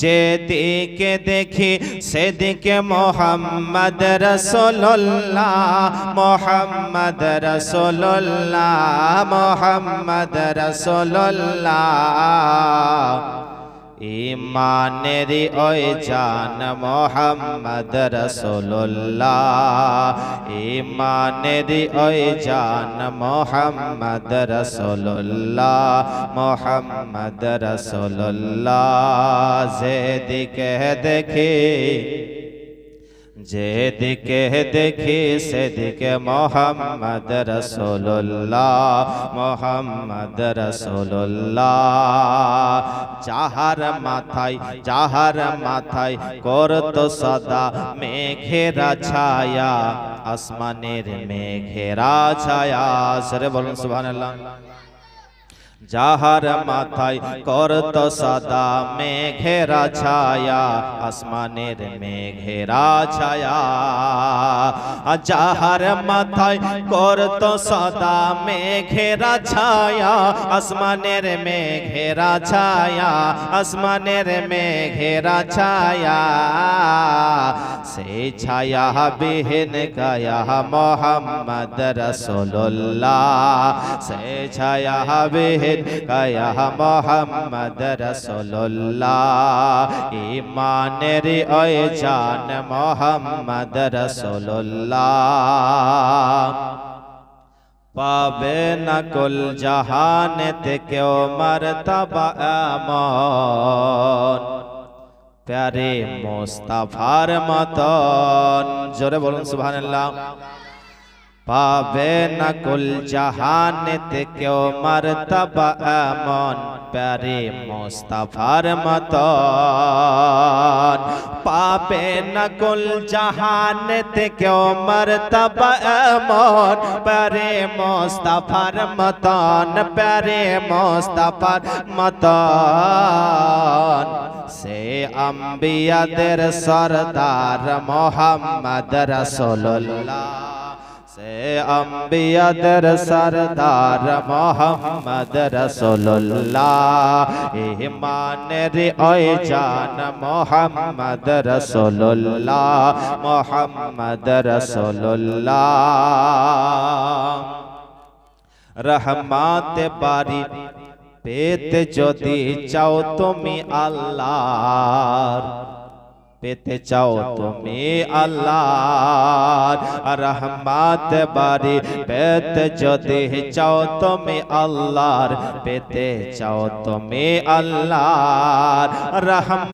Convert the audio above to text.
যেদিকে দেখি সেদিকে মোহাম্মদ রাসূলুল্লাহ, মোহাম্মদ রাসূলুল্লাহ, মোহাম্মদ রাসূলুল্লাহ। ইমানেরি ওই জান মোহাম্মদ রাসূলুল্লাহ, ইমানেরি ওই জান মোহাম্মদ রাসূলুল্লাহ, মোহাম্মদ রাসূলুল্লাহ। যেদিকে দেখি যেদিকে দেখি সেদিকে মোহাম্মদ রাসূলুল্লাহ, মোহাম্মদ রাসূলুল্লাহ। যাহার মাথায় করতো সদা মেঘেরা ছায়া, আসমানের মেঘেরা ছায়া। সরে বলুন সুবহানাল্লাহ। যাহার মাথায় করতো সদা মেঘেরা ছায়া, আসমানের মেঘেরা ছায়া। যাহার মাথায় করতো সদা মেঘেরা ছায়া, আসমানের মেঘেরা ছায়া, আসমানের মেঘেরা ছায়া। সেই ছায়া বিহীন গায়া মোহাম্মদ রাসূলুল্লাহ, সেই ছায়া বিহীন গায়া মোহাম্মদ রাসূলুল্লাহ। ইমানের ওই জান মোহাম্মদ রাসূলুল্লাহ। পাবে না কুল জাহানেতে কেউ মর্তবা এমন, প্যারে মুস্তাফার মতন। জোরে বলুন সুবহানাল্লাহ। পাবে না কুল জাহানেতে কেউ মর্তবা এমন, প্যারে মুস্তাফার মতন। পাবে না কুল জাহানেতে কেউ মর্তবা এমন, প্যারে মুস্তাফার মতন, প্যারে মুস্তাফার মতন। সে আম্বিয়াদের সরদার মোহাম্মদ রাসূলুল্লাহ, সে আম্বিয়াদের সরদার মোহাম্মদ রাসূলুল্লাহ। ইমানের ওই জান মোহাম্মদ রাসূলুল্লাহ, মোহাম্মদ রাসূলুল্লাহ। রহমত বারি পেতে যদি চাও তুমি আল্লাহর, পেতে চাও তুমি আল্লাহর রহমত বারি, পেতে যদি চাও তুমি আল্লাহর, পেতে চাও তুমি আল্লাহর রহমত।